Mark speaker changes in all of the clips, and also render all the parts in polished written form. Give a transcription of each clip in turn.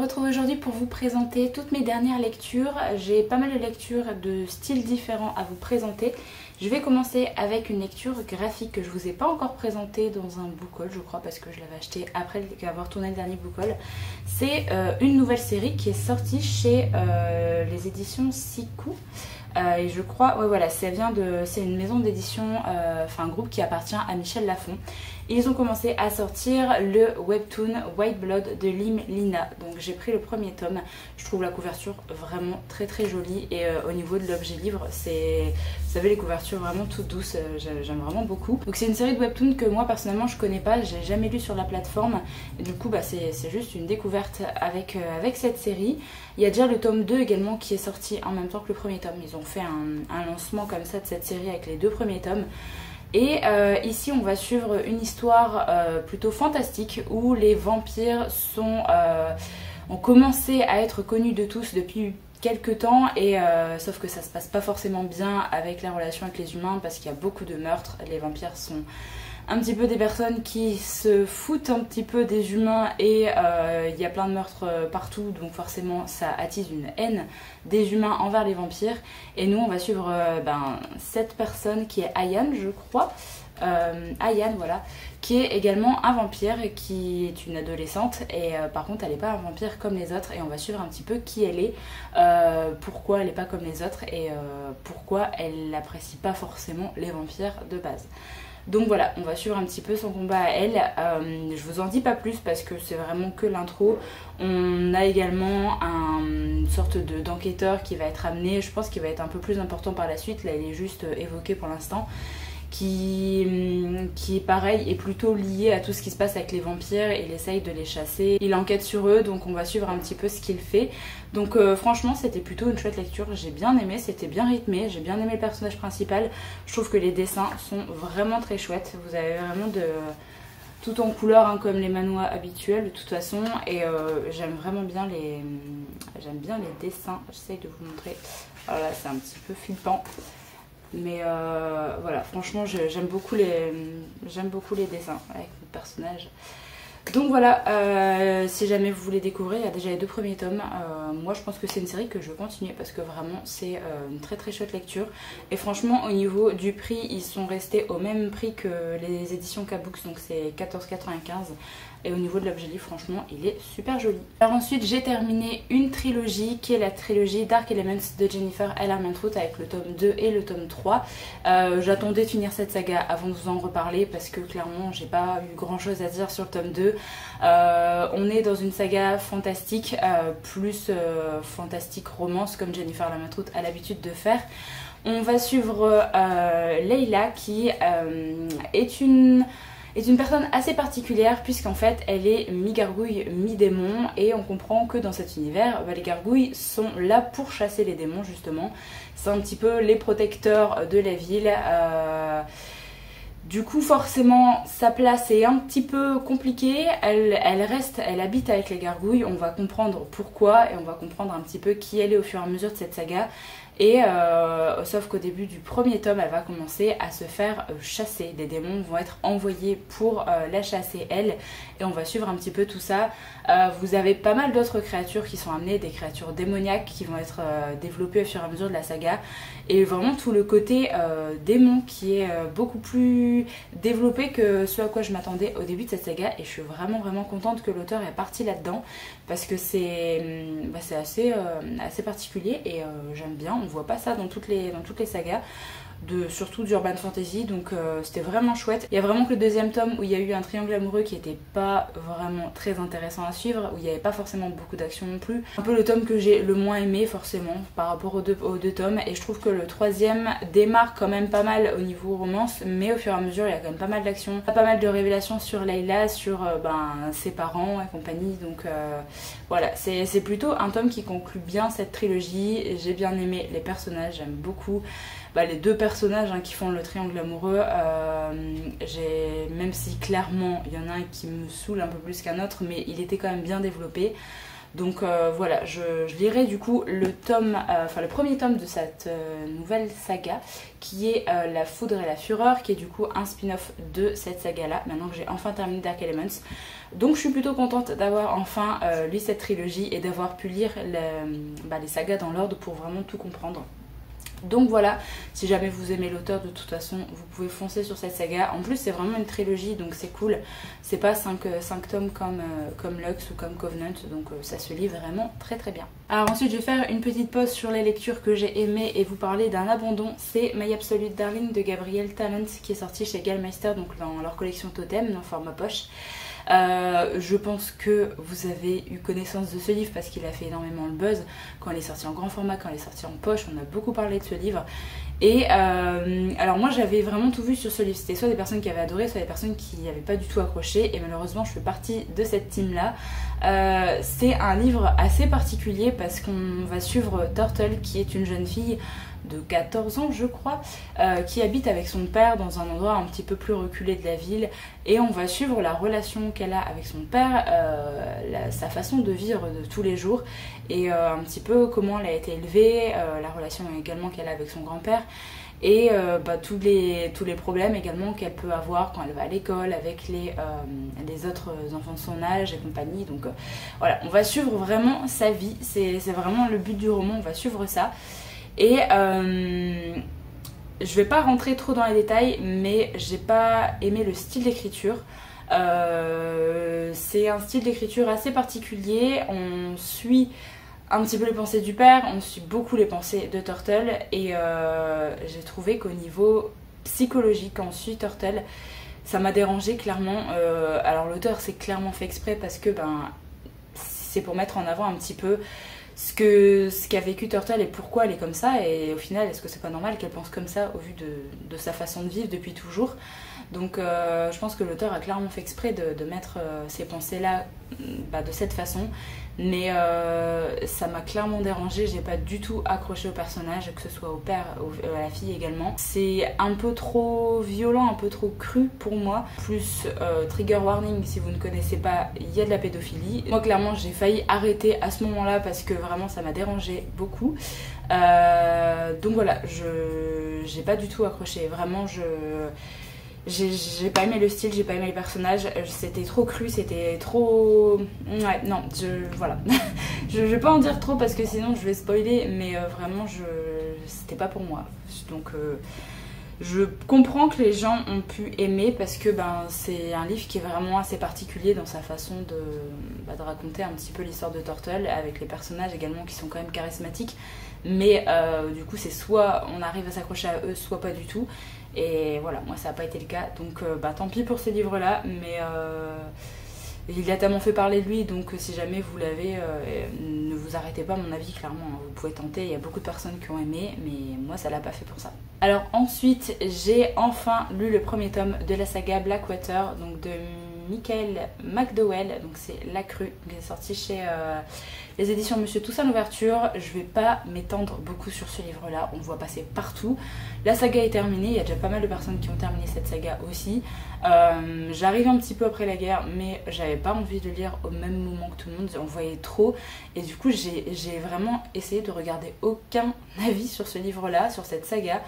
Speaker 1: retrouve aujourd'hui pour vous présenter toutes mes dernières lectures. J'ai pas mal de lectures de styles différents à vous présenter. Je vais commencer avec une lecture graphique que je vous ai pas encore présentée dans un book haul, je crois, parce que je l'avais acheté après avoir tourné le dernier book haul. C'est une nouvelle série qui est sortie chez les éditions Sikou. Et je crois, ouais voilà, c'est une maison d'édition, enfin un groupe qui appartient à Michel Lafon. Et ils ont commencé à sortir le webtoon White Blood de Lim Lina. Donc j'ai pris le premier tome. Je trouve la couverture vraiment très très jolie. Et au niveau de l'objet livre, c'est, vous savez, les couvertures vraiment toutes douces, j'aime vraiment beaucoup. Donc c'est une série de webtoons que moi personnellement je connais pas, j'ai jamais lu sur la plateforme. Et du coup bah, c'est juste une découverte avec cette série. Il y a déjà le tome 2 également qui est sorti en même temps que le premier tome. Ils ont fait un lancement comme ça de cette série avec les deux premiers tomes. Et ici on va suivre une histoire plutôt fantastique où les vampires ont commencé à être connus de tous depuis quelques temps, et sauf que ça se passe pas forcément bien avec la relation avec les humains parce qu'il y a beaucoup de meurtres. Les vampires sont un petit peu des personnes qui se foutent un petit peu des humains, et il y a plein de meurtres partout, donc forcément ça attise une haine des humains envers les vampires. Et nous on va suivre cette personne qui est Ayan, je crois, Ayan, voilà, qui est également un vampire et qui est une adolescente, et par contre elle n'est pas un vampire comme les autres, et on va suivre un petit peu qui elle est, pourquoi elle n'est pas comme les autres, et pourquoi elle n'apprécie pas forcément les vampires de base. Donc voilà, on va suivre un petit peu son combat à elle. Je vous en dis pas plus parce que c'est vraiment que l'intro. On a également une sorte d'enquêteur qui va être amené, je pense qu'il va être un peu plus important par la suite. Là il est juste évoqué pour l'instant. Qui est pareil, est plutôt lié à tout ce qui se passe avec les vampires, et il essaye de les chasser. Il enquête sur eux, donc on va suivre un petit peu ce qu'il fait. Donc franchement c'était plutôt une chouette lecture, j'ai bien aimé, c'était bien rythmé, j'ai bien aimé le personnage principal. Je trouve que les dessins sont vraiment très chouettes, vous avez vraiment tout en couleur, hein, comme les manhwas habituels de toute façon, et j'aime vraiment bien les dessins. J'essaye de vous montrer, voilà, c'est un petit peu flippant. Mais voilà, franchement j'aime beaucoup les dessins avec le personnage. Donc voilà, si jamais vous voulez découvrir, il y a déjà les deux premiers tomes. Moi je pense que c'est une série que je vais continuer parce que vraiment c'est une très très chouette lecture. Et franchement au niveau du prix, ils sont restés au même prix que les éditions K-Books, donc c'est 14,95 €. Et au niveau de l'objet livre, franchement, il est super joli. Alors ensuite, j'ai terminé une trilogie qui est la trilogie Dark Elements de Jennifer L. Armentrout avec le tome 2 et le tome 3. J'attendais de finir cette saga avant de vous en reparler parce que clairement, j'ai pas eu grand chose à dire sur le tome 2. On est dans une saga fantastique, plus fantastique romance comme Jennifer L. Armentrout a l'habitude de faire. On va suivre Leila qui est une personne assez particulière puisqu'en fait elle est mi-gargouille, mi-démon, et on comprend que dans cet univers, les gargouilles sont là pour chasser les démons justement. C'est un petit peu les protecteurs de la ville. Du coup forcément sa place est un petit peu compliquée, elle habite avec les gargouilles, on va comprendre pourquoi et on va comprendre un petit peu qui elle est au fur et à mesure de cette saga. Et sauf qu'au début du premier tome, elle va commencer à se faire chasser. Des démons vont être envoyés pour la chasser elle, et on va suivre un petit peu tout ça. Vous avez pas mal d'autres créatures qui sont amenées, des créatures démoniaques qui vont être développées au fur et à mesure de la saga. Et vraiment tout le côté démon qui est beaucoup plus développé que ce à quoi je m'attendais au début de cette saga. Et je suis vraiment contente que l'auteur est parti là-dedans parce que c'est assez particulier, et j'aime bien. On voit pas ça dans toutes les sagas, surtout d'Urban Fantasy, donc c'était vraiment chouette. Il y a vraiment que le deuxième tome où il y a eu un triangle amoureux qui était pas vraiment très intéressant à suivre, où il n'y avait pas forcément beaucoup d'action non plus. Un peu le tome que j'ai le moins aimé forcément par rapport aux deux tomes, et je trouve que le troisième démarre quand même pas mal au niveau romance, mais au fur et à mesure il y a quand même pas mal d'action, pas mal de révélations sur Leila, sur ses parents et compagnie, donc voilà, c'est plutôt un tome qui conclut bien cette trilogie. J'ai bien aimé les personnages, j'aime beaucoup les deux personnages qui font le triangle amoureux, même si clairement il y en a un qui me saoule un peu plus qu'un autre, mais il était quand même bien développé. Donc voilà, je lirai du coup le tome, le premier tome de cette nouvelle saga qui est La Foudre et la Fureur, qui est du coup un spin-off de cette saga là, maintenant que j'ai enfin terminé Dark Elements. Donc je suis plutôt contente d'avoir enfin lu cette trilogie et d'avoir pu lire les sagas dans l'ordre pour vraiment tout comprendre. Donc voilà, si jamais vous aimez l'auteur, de toute façon, vous pouvez foncer sur cette saga. En plus, c'est vraiment une trilogie, donc c'est cool. C'est pas 5 tomes comme Lux ou comme Covenant, donc ça se lit vraiment très très bien. Alors ensuite, je vais faire une petite pause sur les lectures que j'ai aimées et vous parler d'un abandon. C'est My Absolute Darling de Gabrielle Talent qui est sorti chez Gallmeister, donc dans leur collection Totem, dans format poche. Je pense que vous avez eu connaissance de ce livre parce qu'il a fait énormément le buzz quand il est sorti en grand format, quand il est sorti en poche. On a beaucoup parlé de ce livre. Et alors moi j'avais vraiment tout vu sur ce livre. C'était soit des personnes qui avaient adoré, soit des personnes qui n'avaient pas du tout accroché. Et malheureusement je fais partie de cette team là. C'est un livre assez particulier parce qu'on va suivre Turtle, qui est une jeune fille de 14 ans je crois, qui habite avec son père dans un endroit un petit peu plus reculé de la ville, et on va suivre la relation qu'elle a avec son père, sa façon de vivre de tous les jours, et un petit peu comment elle a été élevée, la relation également qu'elle a avec son grand-père, et tous les problèmes également qu'elle peut avoir quand elle va à l'école avec les autres enfants de son âge et compagnie. Donc voilà, on va suivre vraiment sa vie, c'est vraiment le but du roman, on va suivre ça. Et je vais pas rentrer trop dans les détails, mais j'ai pas aimé le style d'écriture. C'est un style d'écriture assez particulier. On suit un petit peu les pensées du père, on suit beaucoup les pensées de Turtle, et j'ai trouvé qu'au niveau psychologique, quand on suit Turtle, ça m'a dérangé clairement. Alors l'auteur c'est clairement fait exprès parce que c'est pour mettre en avant un petit peu ce qu'a vécu Turtle et pourquoi elle est comme ça, et au final est-ce que c'est pas normal qu'elle pense comme ça au vu de sa façon de vivre depuis toujours. Donc je pense que l'auteur a clairement fait exprès de mettre ces pensées là de cette façon, mais ça m'a clairement dérangée. J'ai pas du tout accroché au personnage, que ce soit au père à la fille également. C'est un peu trop violent, un peu trop cru pour moi. Plus trigger warning, si vous ne connaissez pas, il y a de la pédophilie. Moi clairement j'ai failli arrêter à ce moment là parce que vraiment ça m'a dérangé beaucoup. Donc voilà, j'ai pas du tout accroché, vraiment j'ai pas aimé le style, j'ai pas aimé les personnages, c'était trop cru, c'était trop... Ouais, non, voilà. Je vais pas en dire trop parce que sinon je vais spoiler, mais vraiment, c'était pas pour moi. Donc, je comprends que les gens ont pu aimer parce que c'est un livre qui est vraiment assez particulier dans sa façon de raconter un petit peu l'histoire de Turtle, avec les personnages également qui sont quand même charismatiques. Mais du coup, c'est soit on arrive à s'accrocher à eux, soit pas du tout. Et voilà, moi ça n'a pas été le cas, donc tant pis pour ce livre là, mais il a tellement fait parler de lui, donc si jamais vous l'avez, ne vous arrêtez pas, à mon avis, clairement, vous pouvez tenter, il y a beaucoup de personnes qui ont aimé, mais moi ça l'a pas fait pour ça. Alors ensuite, j'ai enfin lu le premier tome de la saga Blackwater, donc de Michael McDowell, donc c'est La Crue, qui est sorti chez les éditions Monsieur Toussaint l'ouverture. Je vais pas m'étendre beaucoup sur ce livre là, on le voit passer partout. La saga est terminée, il y a déjà pas mal de personnes qui ont terminé cette saga aussi. J'arrive un petit peu après la guerre, mais j'avais pas envie de lire au même moment que tout le monde, on voyait trop, et du coup j'ai vraiment essayé de regarder aucun avis sur ce livre là, sur cette saga,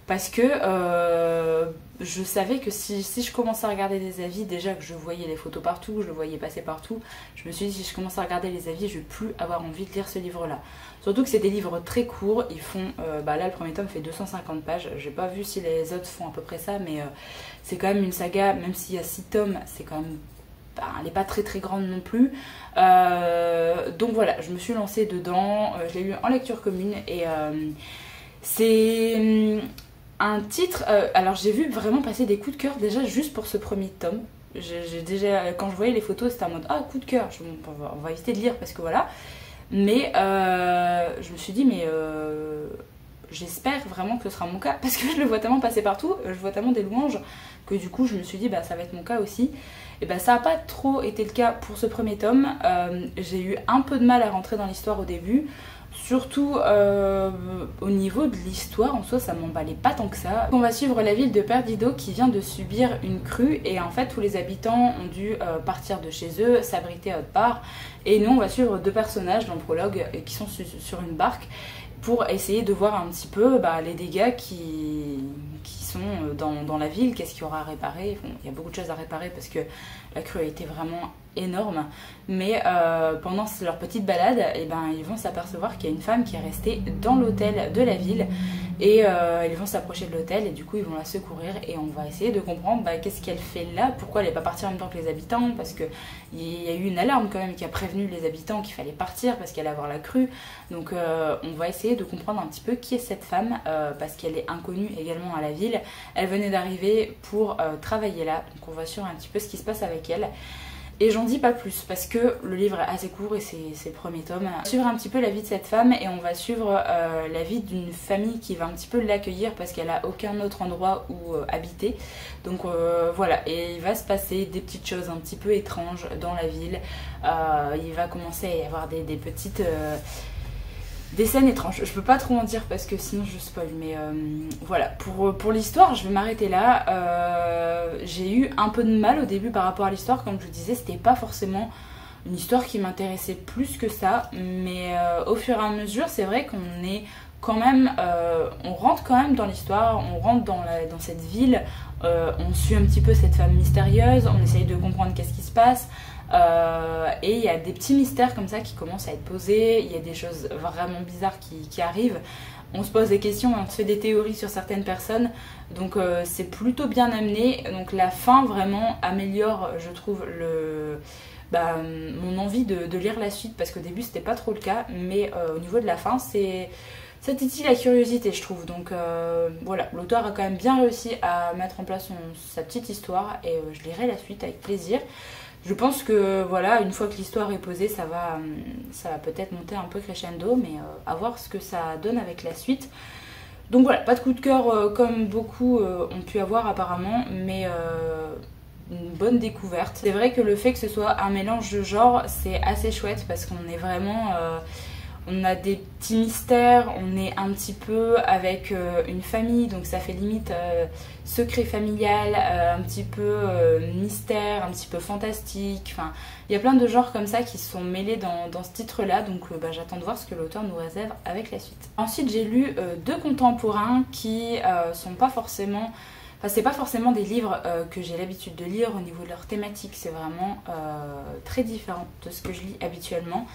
Speaker 1: parce que je savais que si je commençais à regarder des avis, déjà que je voyais les photos partout, je le voyais passer partout, je me suis dit si je commençais à regarder les avis, je vais plus avoir envie de lire ce livre là. Surtout que c'est des livres très courts, ils font, là le premier tome fait 250 pages, j'ai pas vu si les autres font à peu près ça, mais c'est quand même une saga, même s'il y a 6 tomes, c'est quand même... elle n'est pas très très grande non plus, donc voilà, je me suis lancée dedans, je l'ai lu en lecture commune, et c'est un titre, alors j'ai vu vraiment passer des coups de cœur déjà juste pour ce premier tome. Déjà, quand je voyais les photos, c'était en mode ah coup de cœur, on va éviter de lire parce que voilà, mais je me suis dit mais j'espère vraiment que ce sera mon cas, parce que je le vois tellement passer partout, je vois tellement des louanges que du coup je me suis dit ça va être mon cas aussi. Et ben ça n'a pas trop été le cas pour ce premier tome. J'ai eu un peu de mal à rentrer dans l'histoire au début. Surtout au niveau de l'histoire, en soi ça m'emballait pas tant que ça. On va suivre la ville de Perdido qui vient de subir une crue et en fait tous les habitants ont dû partir de chez eux, s'abriter à autre part. Et nous on va suivre deux personnages dans le prologue qui sont sur une barque pour essayer de voir un petit peu les dégâts qui sont dans la ville, qu'est-ce qu'il y aura à réparer. Bon, il y a beaucoup de choses à réparer parce que la crue a été vraiment énorme, mais pendant leur petite balade, ils vont s'apercevoir qu'il y a une femme qui est restée dans l'hôtel de la ville et ils vont s'approcher de l'hôtel et du coup ils vont la secourir et on va essayer de comprendre qu'est-ce qu'elle fait là, pourquoi elle n'est pas partie en même temps que les habitants, parce qu'il y a eu une alarme quand même qui a prévenu les habitants qu'il fallait partir parce qu'elle allait avoir la crue. Donc on va essayer de comprendre un petit peu qui est cette femme parce qu'elle est inconnue également à la ville. Elle venait d'arriver pour travailler là, donc on va suivre un petit peu ce qui se passe avec elle. Et j'en dis pas plus parce que le livre est assez court et c'est le premier tome. On va suivre un petit peu la vie de cette femme et on va suivre la vie d'une famille qui va un petit peu l'accueillir parce qu'elle a aucun autre endroit où habiter. Donc voilà, et il va se passer des petites choses un petit peu étranges dans la ville. Il va commencer à y avoir des petites... des scènes étranges. Je peux pas trop en dire parce que sinon je spoil, mais voilà, pour l'histoire je vais m'arrêter là. J'ai eu un peu de mal au début par rapport à l'histoire, comme je vous disais, c'était pas forcément une histoire qui m'intéressait plus que ça, mais au fur et à mesure c'est vrai qu'on est quand même, on rentre quand même dans l'histoire, on rentre dans cette ville, on suit un petit peu cette femme mystérieuse, on essaye de comprendre qu'est-ce qui se passe. Et il y a des petits mystères comme ça qui commencent à être posés, il y a des choses vraiment bizarres qui arrivent, on se pose des questions et on se fait des théories sur certaines personnes, donc c'est plutôt bien amené. Donc la fin vraiment améliore, je trouve, mon envie de lire la suite, parce qu'au début c'était pas trop le cas, mais au niveau de la fin ça titille la curiosité, je trouve. Donc voilà, l'auteur a quand même bien réussi à mettre en place sa petite histoire et je lirai la suite avec plaisir. Je pense que voilà, une fois que l'histoire est posée, ça va peut-être monter un peu crescendo, mais à voir ce que ça donne avec la suite. Donc voilà, pas de coup de cœur comme beaucoup ont pu avoir apparemment, mais une bonne découverte. C'est vrai que le fait que ce soit un mélange de genres, c'est assez chouette parce qu'on est vraiment... on a des petits mystères, on est un petit peu avec une famille, donc ça fait limite secret familial, un petit peu mystère, un petit peu fantastique. Enfin, il y a plein de genres comme ça qui se sont mêlés dans ce titre-là, donc j'attends de voir ce que l'auteur nous réserve avec la suite. Ensuite, j'ai lu deux contemporains qui sont pas forcément... Enfin, c'est pas forcément des livres que j'ai l'habitude de lire au niveau de leur thématique, c'est vraiment très différent de ce que je lis habituellement.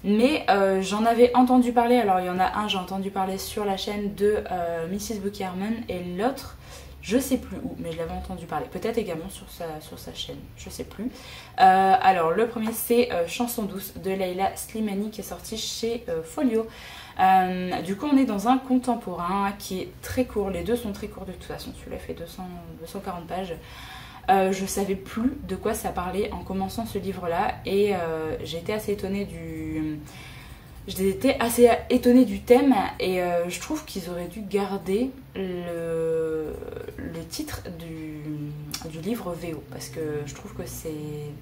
Speaker 1: Mais j'en avais entendu parler, alors il y en a un, j'ai entendu parler sur la chaîne de Mrs. Book-Herman, et l'autre, je sais plus où, mais je l'avais entendu parler, peut-être également sur sa chaîne, je sais plus. Alors le premier c'est Chanson douce de Leila Slimani qui est sorti chez Folio. Du coup on est dans un contemporain qui est très court, les deux sont très courts de toute façon, celui-là fait 240 pages. Je savais plus de quoi ça parlait en commençant ce livre-là et j'étais assez étonnée du thème et je trouve qu'ils auraient dû garder le titre du livre VO parce que je trouve que c'est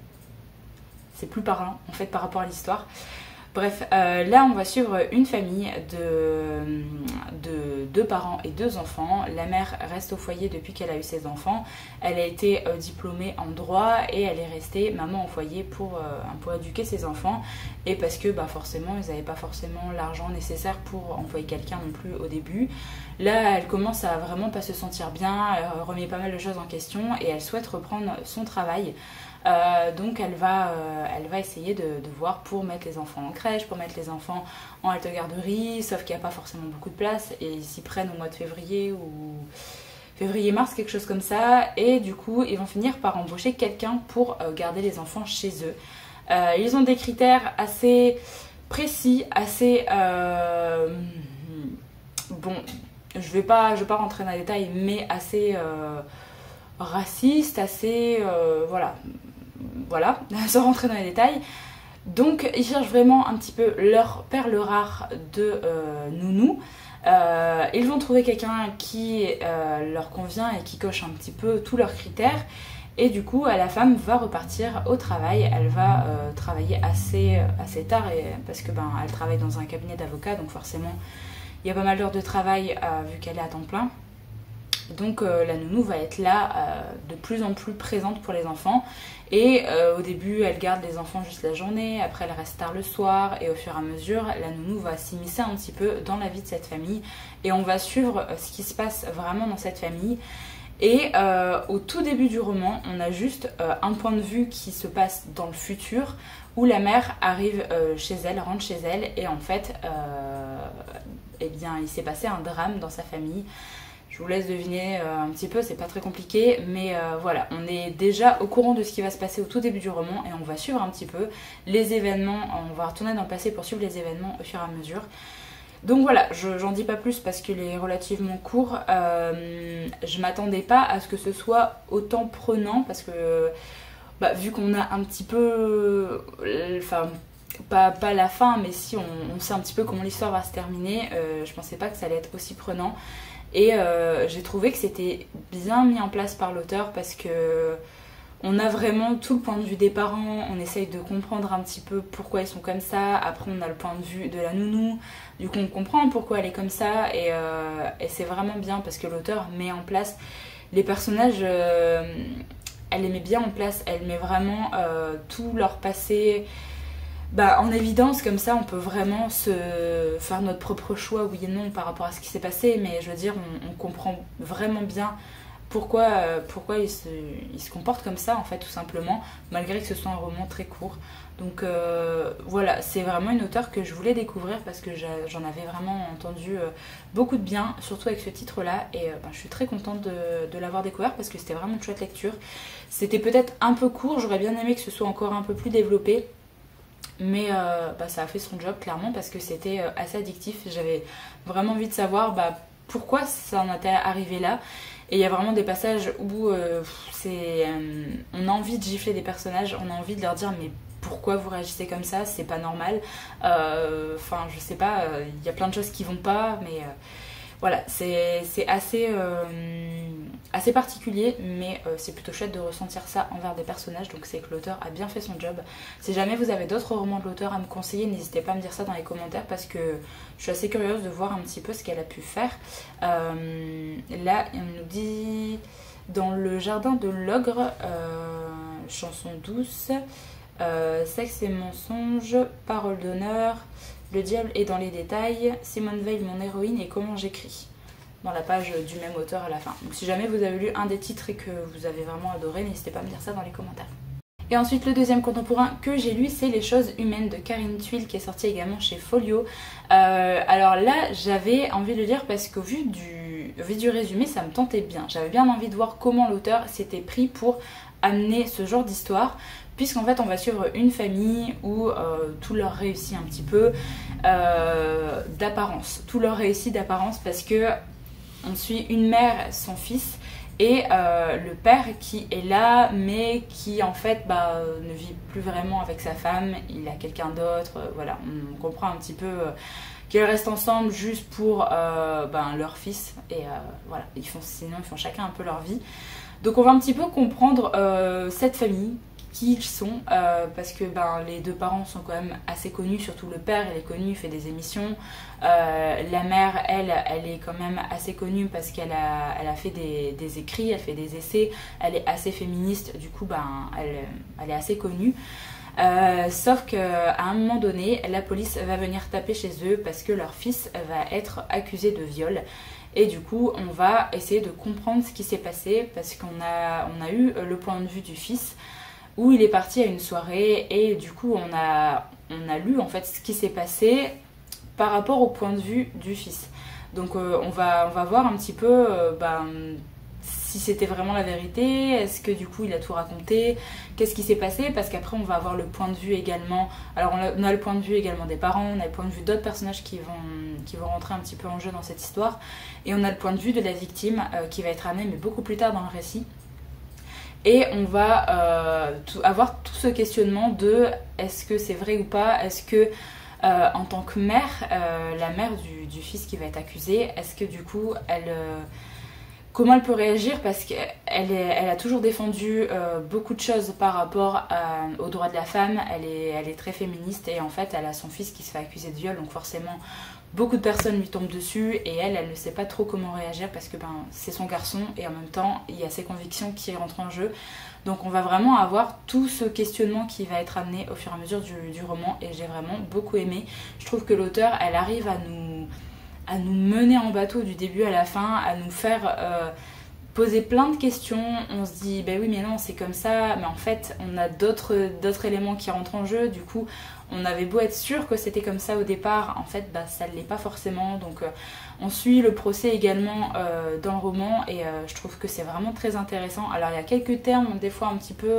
Speaker 1: plus parlant en fait par rapport à l'histoire. Bref, là on va suivre une famille de deux parents et deux enfants. La mère reste au foyer depuis qu'elle a eu ses enfants. Elle a été diplômée en droit et elle est restée maman au foyer pour éduquer ses enfants. Et parce que forcément, ils n'avaient pas forcément l'argent nécessaire pour employer quelqu'un non plus au début. Là, elle commence à vraiment pas se sentir bien, elle remet pas mal de choses en question et elle souhaite reprendre son travail. Donc elle va essayer de voir pour mettre les enfants en crèche, pour mettre les enfants en halte garderie, sauf qu'il n'y a pas forcément beaucoup de place et ils s'y prennent au mois de février ou février-mars, quelque chose comme ça, et du coup ils vont finir par embaucher quelqu'un pour garder les enfants chez eux. Ils ont des critères assez précis, assez... bon, je vais pas rentrer dans les détails, mais assez... raciste, assez... voilà, sans rentrer dans les détails. Donc ils cherchent vraiment un petit peu leur perle rare de nounou. Ils vont trouver quelqu'un qui leur convient et qui coche un petit peu tous leurs critères. Et du coup, la femme va repartir au travail. Elle va travailler assez tard parce que elle travaille dans un cabinet d'avocats, donc forcément il y a pas mal d'heures de travail vu qu'elle est à temps plein. Donc la nounou va être là de plus en plus présente pour les enfants. Et au début, elle garde les enfants juste la journée, après elle reste tard le soir, et au fur et à mesure, la nounou va s'immiscer un petit peu dans la vie de cette famille. Et on va suivre ce qui se passe vraiment dans cette famille. Et au tout début du roman, on a juste un point de vue qui se passe dans le futur, où la mère arrive chez elle, rentre chez elle, et en fait, eh bien, il s'est passé un drame dans sa famille. Je vous laisse deviner un petit peu, c'est pas très compliqué, mais voilà, on est déjà au courant de ce qui va se passer au tout début du roman et on va suivre un petit peu les événements, on va retourner dans le passé pour suivre les événements au fur et à mesure. Donc voilà, j'en dis pas plus parce qu'il est relativement court. Je m'attendais pas à ce que ce soit autant prenant parce que vu qu'on a un petit peu... Enfin, pas la fin, mais si on sait un petit peu comment l'histoire va se terminer, je pensais pas que ça allait être aussi prenant. Et j'ai trouvé que c'était bien mis en place par l'auteur parce que on a vraiment tout le point de vue des parents, on essaye de comprendre un petit peu pourquoi ils sont comme ça, après on a le point de vue de la nounou, du coup on comprend pourquoi elle est comme ça et c'est vraiment bien parce que l'auteur met en place les personnages, elle les met bien en place, elle met vraiment tout leur passé en évidence, comme ça on peut vraiment se faire notre propre choix, oui et non, par rapport à ce qui s'est passé, mais je veux dire, on comprend vraiment bien pourquoi il se comporte comme ça, en fait, tout simplement, malgré que ce soit un roman très court. Donc voilà, c'est vraiment une auteure que je voulais découvrir parce que j'en avais vraiment entendu beaucoup de bien, surtout avec ce titre-là, et je suis très contente de l'avoir découvert parce que c'était vraiment une chouette lecture. C'était peut-être un peu court, j'aurais bien aimé que ce soit encore un peu plus développé, mais ça a fait son job clairement parce que c'était assez addictif. J'avais vraiment envie de savoir pourquoi ça en était arrivé là. Et il y a vraiment des passages où on a envie de gifler des personnages, on a envie de leur dire mais pourquoi vous réagissez comme ça, c'est pas normal. Enfin je sais pas, il y a plein de choses qui vont pas, mais voilà, c'est assez particulier, mais c'est plutôt chouette de ressentir ça envers des personnages, donc c'est que l'auteur a bien fait son job. Si jamais vous avez d'autres romans de l'auteur à me conseiller, n'hésitez pas à me dire ça dans les commentaires parce que je suis assez curieuse de voir un petit peu ce qu'elle a pu faire. Là, on nous dit dans le jardin de l'ogre, chanson douce, sexe et mensonge, parole d'honneur, le diable est dans les détails, Simone Veil mon héroïne et comment j'écris, dans la page du même auteur à la fin. Donc si jamais vous avez lu un des titres et que vous avez vraiment adoré, n'hésitez pas à me dire ça dans les commentaires. Et ensuite le deuxième contemporain que j'ai lu, c'est Les choses humaines de Karine Thuil, qui est sorti également chez Folio. Alors là j'avais envie de le lire parce qu'au vu du résumé ça me tentait bien. J'avais bien envie de voir comment l'auteur s'était pris pour amener ce genre d'histoire, puisqu'en fait on va suivre une famille où tout leur réussit un petit peu d'apparence. Tout leur réussit d'apparence parce que on suit une mère, son fils et le père qui est là mais qui en fait ne vit plus vraiment avec sa femme, il a quelqu'un d'autre, voilà, on comprend un petit peu qu'ils restent ensemble juste pour leur fils et voilà, sinon ils font chacun un peu leur vie. Donc on va un petit peu comprendre cette famille, qui ils sont, parce que les deux parents sont quand même assez connus, surtout le père il est connu, il fait des émissions, la mère elle est quand même assez connue parce qu'elle a fait des écrits, elle fait des essais, elle est assez féministe, du coup elle est assez connue. Sauf qu'à un moment donné la police va venir taper chez eux parce que leur fils va être accusé de viol. Et du coup, on va essayer de comprendre ce qui s'est passé parce qu'on a eu le point de vue du fils où il est parti à une soirée et du coup, on a lu en fait ce qui s'est passé par rapport au point de vue du fils. Donc, on va voir un petit peu si c'était vraiment la vérité, est-ce que du coup il a tout raconté, qu'est-ce qui s'est passé, parce qu'après on va avoir le point de vue également, alors on a le point de vue également des parents, on a le point de vue d'autres personnages qui vont rentrer un petit peu en jeu dans cette histoire, et on a le point de vue de la victime qui va être amené mais beaucoup plus tard dans le récit. Et on va avoir tout ce questionnement de est-ce que c'est vrai ou pas, est-ce que en tant que mère, la mère du fils qui va être accusé, est-ce que du coup elle... comment elle peut réagir, parce qu'elle elle a toujours défendu beaucoup de choses par rapport aux droits de la femme. Elle est très féministe et en fait elle a son fils qui se fait accuser de viol, donc forcément beaucoup de personnes lui tombent dessus et elle ne sait pas trop comment réagir parce que c'est son garçon et en même temps il y a ses convictions qui rentrent en jeu. Donc on va vraiment avoir tout ce questionnement qui va être amené au fur et à mesure du roman et j'ai vraiment beaucoup aimé. Je trouve que l'auteur, elle arrive à nous mener en bateau du début à la fin, à nous faire poser plein de questions. On se dit ben oui mais non c'est comme ça, mais en fait on a d'autres éléments qui rentrent en jeu. Du coup on avait beau être sûr que c'était comme ça au départ, en fait ça ne l'est pas forcément. Donc on suit le procès également dans le roman et je trouve que c'est vraiment très intéressant. Alors il y a quelques termes des fois un petit peu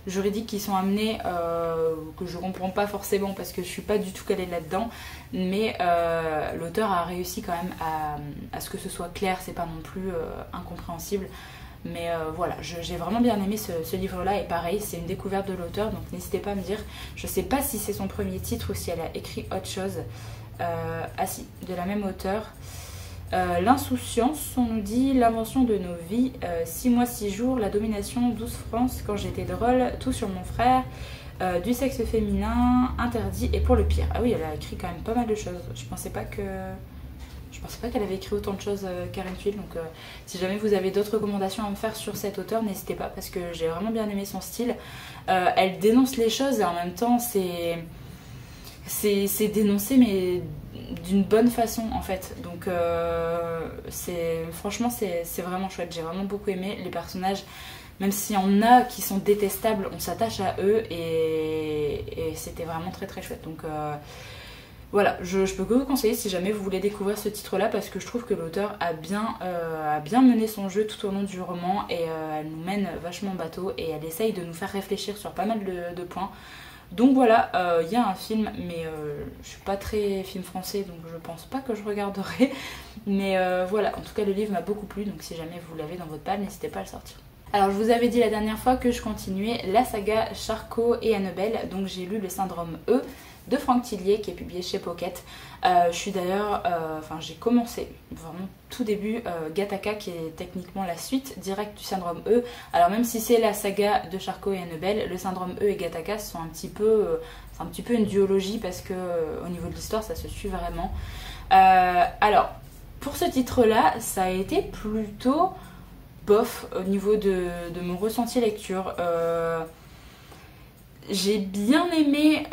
Speaker 1: juridiques qui sont amenés que je comprends pas forcément parce que je suis pas du tout calée là-dedans, mais l'auteur a réussi quand même à ce que ce soit clair, c'est pas non plus incompréhensible. Mais voilà, j'ai vraiment bien aimé ce livre-là et pareil, c'est une découverte de l'auteur, donc n'hésitez pas à me dire. Je sais pas si c'est son premier titre ou si elle a écrit autre chose. Ah si, de la même auteure. L'insouciance, on nous dit l'invention de nos vies, 6 mois, 6 jours, la domination, 12 France, quand j'étais drôle, tout sur mon frère, du sexe féminin, interdit et pour le pire. Ah oui, elle a écrit quand même pas mal de choses. Je pensais pas qu'elle avait écrit autant de choses, Karen Tuile. Donc si jamais vous avez d'autres recommandations à me faire sur cet auteur, n'hésitez pas parce que j'ai vraiment bien aimé son style. Elle dénonce les choses et en même temps c'est dénoncé mais d'une bonne façon en fait. Donc franchement c'est vraiment chouette. J'ai vraiment beaucoup aimé les personnages. Même s'il y en a qui sont détestables, on s'attache à eux et c'était vraiment très très chouette. Donc voilà, je peux que vous conseiller si jamais vous voulez découvrir ce titre-là parce que je trouve que l'auteur a bien mené son jeu tout au long du roman et elle nous mène vachement en bateau et elle essaye de nous faire réfléchir sur pas mal de points. Donc voilà, il y a un film, mais je suis pas très film français donc je pense pas que je regarderai. Mais voilà, en tout cas le livre m'a beaucoup plu donc si jamais vous l'avez dans votre palle, n'hésitez pas à le sortir. Alors je vous avais dit la dernière fois que je continuais la saga Charcot et Annabelle, donc j'ai lu le syndrome E de Franck Tillier qui est publié chez Pocket. Je suis d'ailleurs, j'ai commencé vraiment tout début Gattaca qui est techniquement la suite directe du syndrome E. Alors même si c'est la saga de Charcot et Annabelle, le syndrome E et Gattaca sont un petit peu une duologie parce que au niveau de l'histoire ça se suit vraiment. Alors pour ce titre là ça a été plutôt bof au niveau de mon ressenti lecture. J'ai bien aimé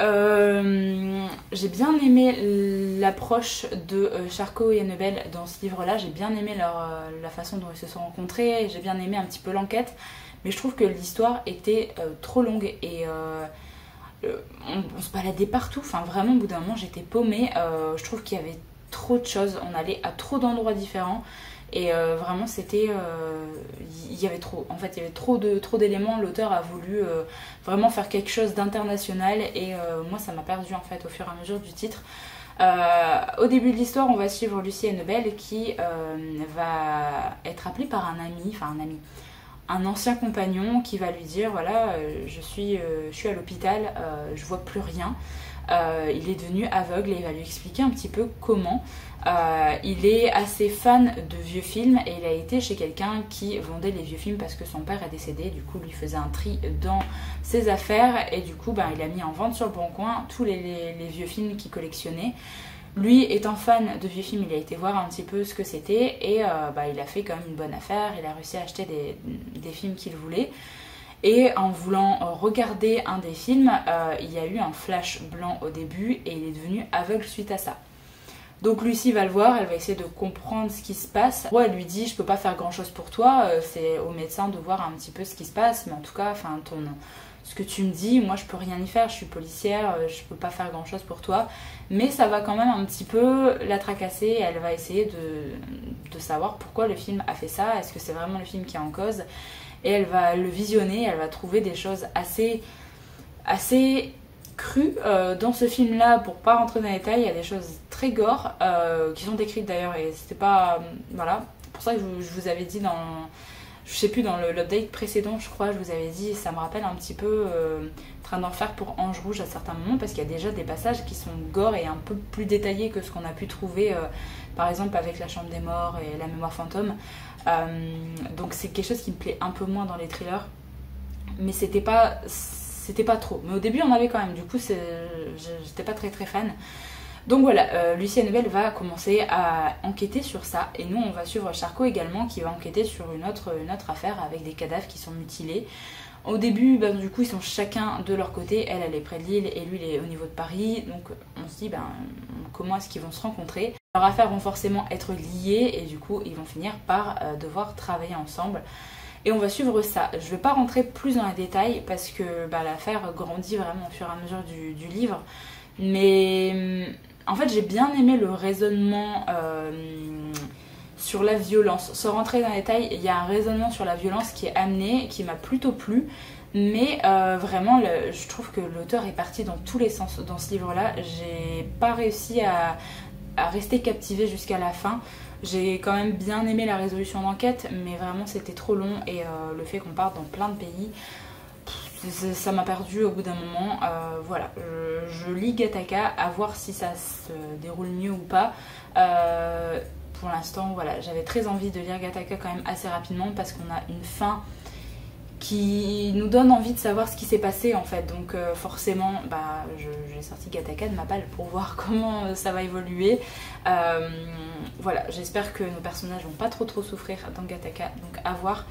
Speaker 1: l'approche de Charcot et Annabelle dans ce livre-là. J'ai bien aimé la façon dont ils se sont rencontrés. J'ai bien aimé un petit peu l'enquête. Mais je trouve que l'histoire était trop longue et on se baladait partout. Enfin, vraiment, au bout d'un moment, j'étais paumée. Je trouve qu'il y avait trop de choses. On allait à trop d'endroits différents. Et vraiment c'était il y avait trop, en fait il y avait trop d'éléments. L'auteur a voulu vraiment faire quelque chose d'international et moi ça m'a perdu en fait au fur et à mesure du titre. Au début de l'histoire on va suivre Lucie Annabelle qui va être appelée par un ancien compagnon qui va lui dire voilà je suis à l'hôpital, je vois plus rien. Il est devenu aveugle et il va lui expliquer un petit peu comment. Il est assez fan de vieux films et il a été chez quelqu'un qui vendait les vieux films parce que son père est décédé. Du coup, lui faisait un tri dans ses affaires et du coup, il a mis en vente sur le bon coin tous les vieux films qu'il collectionnait. Lui, étant fan de vieux films, il a été voir un petit peu ce que c'était et il a fait quand même une bonne affaire. Il a réussi à acheter des films qu'il voulait. Et en voulant regarder un des films, il y a eu un flash blanc au début et il est devenu aveugle suite à ça. Donc Lucie va le voir, elle va essayer de comprendre ce qui se passe. Ouais, elle lui dit je peux pas faire grand chose pour toi, c'est au médecin de voir un petit peu ce qui se passe, mais en tout cas, ce que tu me dis, moi je peux rien y faire, je suis policière, je peux pas faire grand chose pour toi. Mais ça va quand même un petit peu la tracasser et elle va essayer de savoir pourquoi le film a fait ça, est-ce que c'est vraiment le film qui est en cause. Et elle va le visionner, elle va trouver des choses assez crues dans ce film-là. Pour pas rentrer dans les détails, il y a des choses très gore qui sont décrites d'ailleurs et c'était pas... voilà, pour ça que je vous avais dit Je sais plus, dans l'update précédent, je crois, je vous avais dit, ça me rappelle un petit peu Train d'enfer pour Ange Rouge à certains moments, parce qu'il y a déjà des passages qui sont gore et un peu plus détaillés que ce qu'on a pu trouver, par exemple, avec La Chambre des Morts et La Mémoire Fantôme. Donc c'est quelque chose qui me plaît un peu moins dans les thrillers, mais c'était pas trop. Mais au début, on avait quand même, du coup, j'étais pas très fan. Donc voilà, Lucie Annabelle va commencer à enquêter sur ça, et nous on va suivre Charcot également, qui va enquêter sur une autre affaire avec des cadavres qui sont mutilés. Au début, du coup, ils sont chacun de leur côté. Elle est près de Lille et lui, il est au niveau de Paris. Donc on se dit, comment est-ce qu'ils vont se rencontrer? Leurs affaires vont forcément être liées et du coup, ils vont finir par devoir travailler ensemble. Et on va suivre ça. Je ne vais pas rentrer plus dans les détails parce que l'affaire grandit vraiment au fur et à mesure du livre. Mais en fait, j'ai bien aimé le raisonnement sur la violence. Sans rentrer dans les détails, il y a un raisonnement sur la violence qui est amené, qui m'a plutôt plu. Mais vraiment, je trouve que l'auteur est parti dans tous les sens dans ce livre-là. J'ai pas réussi à rester captivée jusqu'à la fin. J'ai quand même bien aimé la résolution d'enquête, mais vraiment c'était trop long et le fait qu'on parte dans plein de pays, ça m'a perdu au bout d'un moment. Voilà, je lis Gattaca, à voir si ça se déroule mieux ou pas. Pour l'instant, voilà, j'avais très envie de lire Gattaca quand même assez rapidement parce qu'on a une fin qui nous donne envie de savoir ce qui s'est passé en fait. Donc forcément, j'ai sorti Gattaca de ma palle pour voir comment ça va évoluer. Voilà, j'espère que nos personnages vont pas trop souffrir dans Gattaca, donc à voir.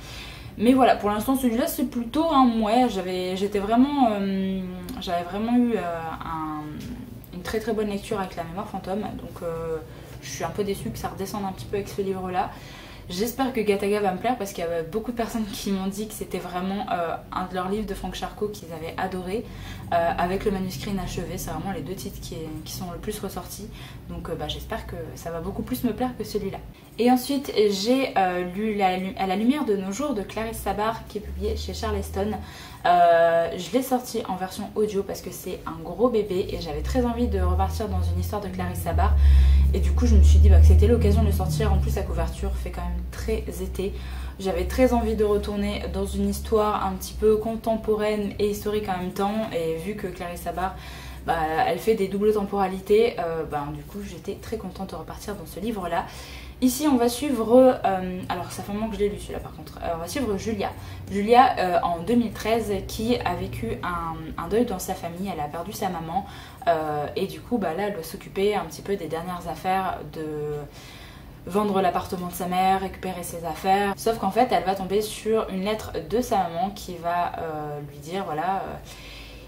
Speaker 1: Mais voilà, pour l'instant celui-là c'est plutôt un mouais. J'avais vraiment eu une très bonne lecture avec La Mémoire Fantôme, donc je suis un peu déçue que ça redescende un petit peu avec ce livre-là. J'espère que Gattaca va me plaire parce qu'il y avait beaucoup de personnes qui m'ont dit que c'était vraiment un de leurs livres de Frank Charcot qu'ils avaient adoré, avec le manuscrit inachevé. C'est vraiment les deux titres qui sont le plus ressortis. Donc j'espère que ça va beaucoup plus me plaire que celui-là. Et ensuite j'ai lu À la lumière de nos jours de Clarisse Sabart, qui est publié chez Charleston. Je l'ai sorti en version audio parce que c'est un gros bébé et j'avais très envie de repartir dans une histoire de Clarisse Sabart. Et du coup je me suis dit que c'était l'occasion de le sortir. En plus la couverture fait quand même très été. J'avais très envie de retourner dans une histoire un petit peu contemporaine et historique en même temps. Et vu que Clarisse Sabart, elle fait des doubles temporalités, du coup j'étais très contente de repartir dans ce livre-là. Ici on va suivre, alors ça fait un moment que je l'ai lu celui-là par contre, on va suivre Julia. Julia en 2013 qui a vécu un deuil dans sa famille, elle a perdu sa maman et du coup là elle doit s'occuper un petit peu des dernières affaires, de vendre l'appartement de sa mère, récupérer ses affaires. Sauf qu'en fait elle va tomber sur une lettre de sa maman qui va lui dire voilà...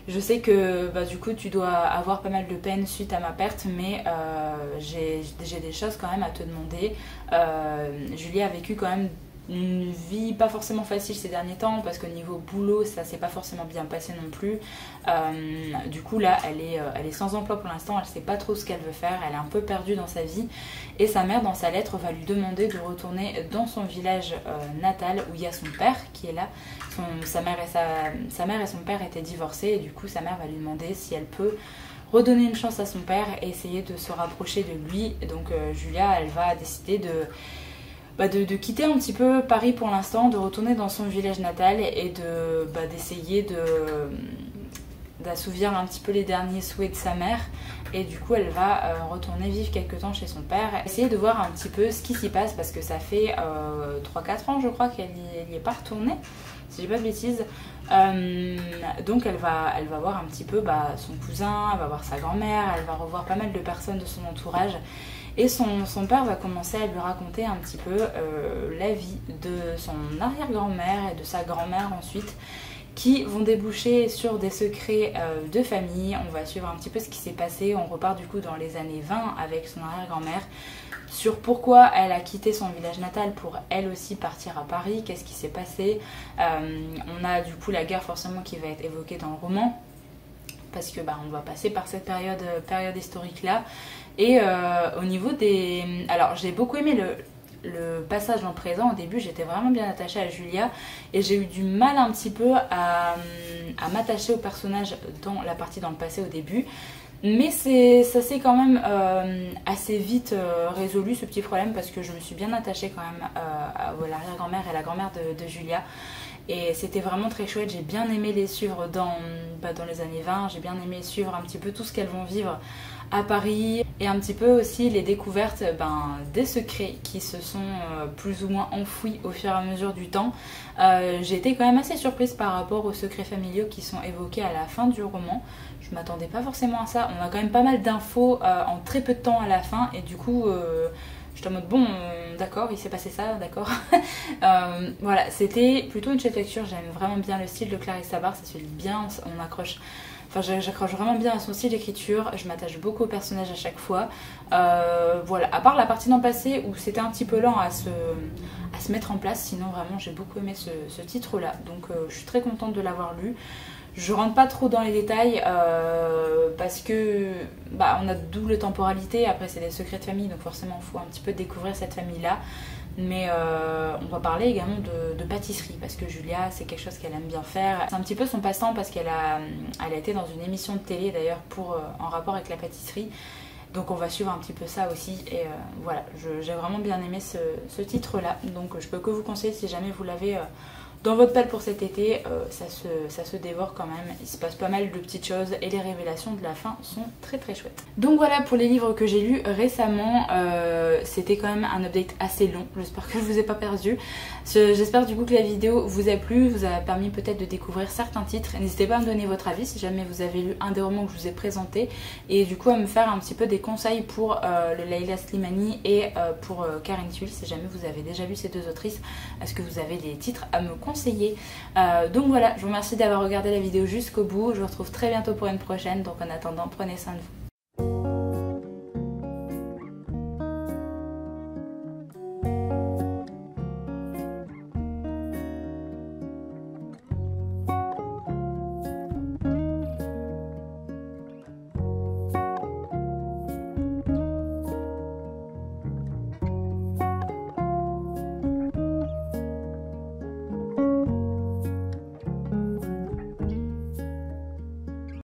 Speaker 1: je sais que du coup tu dois avoir pas mal de peine suite à ma perte, mais j'ai des choses quand même à te demander. Julie a vécu quand même une vie pas forcément facile ces derniers temps parce qu'au niveau boulot ça s'est pas forcément bien passé non plus. Du coup là elle est sans emploi pour l'instant, elle sait pas trop ce qu'elle veut faire, elle est un peu perdue dans sa vie et sa mère dans sa lettre va lui demander de retourner dans son village natal où il y a son père qui est là. Sa mère et son père étaient divorcés et du coup sa mère va lui demander si elle peut redonner une chance à son père et essayer de se rapprocher de lui. Et donc Julia elle va décider de quitter un petit peu Paris pour l'instant, de retourner dans son village natal et d'essayer d'assouvir un petit peu les derniers souhaits de sa mère. Et du coup elle va retourner vivre quelques temps chez son père, essayer de voir un petit peu ce qui s'y passe parce que ça fait 3-4 ans je crois qu'elle n'y est pas retournée, si j'ai pas de bêtises. Donc elle va voir un petit peu son cousin, elle va voir sa grand-mère, elle va revoir pas mal de personnes de son entourage. Et son père va commencer à lui raconter un petit peu la vie de son arrière-grand-mère et de sa grand-mère ensuite, qui vont déboucher sur des secrets de famille. On va suivre un petit peu ce qui s'est passé. On repart du coup dans les années 20 avec son arrière-grand-mère, sur pourquoi elle a quitté son village natal pour elle aussi partir à Paris, qu'est-ce qui s'est passé. On a du coup la guerre forcément qui va être évoquée dans le roman, parce que on va passer par cette période historique là. Et au niveau des... Alors j'ai beaucoup aimé le passage dans le présent. Au début j'étais vraiment bien attachée à Julia et j'ai eu du mal un petit peu à m'attacher au personnage dans la partie dans le passé au début. Mais ça s'est quand même assez vite résolu ce petit problème parce que je me suis bien attachée quand même à l'arrière-grand-mère et la grand-mère de Julia. Et c'était vraiment très chouette, j'ai bien aimé les suivre dans les années 20, j'ai bien aimé suivre un petit peu tout ce qu'elles vont vivre à Paris et un petit peu aussi les découvertes des secrets qui se sont plus ou moins enfouis au fur et à mesure du temps. J'ai été quand même assez surprise par rapport aux secrets familiaux qui sont évoqués à la fin du roman. Je m'attendais pas forcément à ça, on a quand même pas mal d'infos en très peu de temps à la fin et du coup j'étais en mode bon d'accord il s'est passé ça, d'accord. Voilà, c'était plutôt une chouette lecture, j'aime vraiment bien le style de Clarissa Bard, ça se lit bien, on accroche. Enfin, j'accroche vraiment bien à son style d'écriture, je m'attache beaucoup au personnage à chaque fois. Voilà, à part la partie dans le passé où c'était un petit peu lent à se mettre en place, sinon vraiment j'ai beaucoup aimé ce titre-là. Donc je suis très contente de l'avoir lu. Je rentre pas trop dans les détails parce que on a double temporalité, après c'est des secrets de famille, donc forcément il faut un petit peu découvrir cette famille-là. Mais on va parler également de pâtisserie parce que Julia c'est quelque chose qu'elle aime bien faire. C'est un petit peu son passe-temps parce qu'elle a été dans une émission de télé d'ailleurs en rapport avec la pâtisserie. Donc on va suivre un petit peu ça aussi et voilà, j'ai vraiment bien aimé ce titre-là. Donc je peux que vous conseiller si jamais vous l'avez dans votre pelle pour cet été, ça se dévore quand même, il se passe pas mal de petites choses et les révélations de la fin sont très très chouettes. Donc voilà pour les livres que j'ai lus récemment, c'était quand même un update assez long, j'espère que je vous ai pas perdu. J'espère du coup que la vidéo vous a plu, vous a permis peut-être de découvrir certains titres. N'hésitez pas à me donner votre avis si jamais vous avez lu un des romans que je vous ai présenté et du coup à me faire un petit peu des conseils pour le Leila Slimani et pour Karen Tulle si jamais vous avez déjà lu ces deux autrices. Est-ce que vous avez des titres à me conseiller? Donc voilà, je vous remercie d'avoir regardé la vidéo jusqu'au bout. Je vous retrouve très bientôt pour une prochaine. Donc en attendant, prenez soin de vous.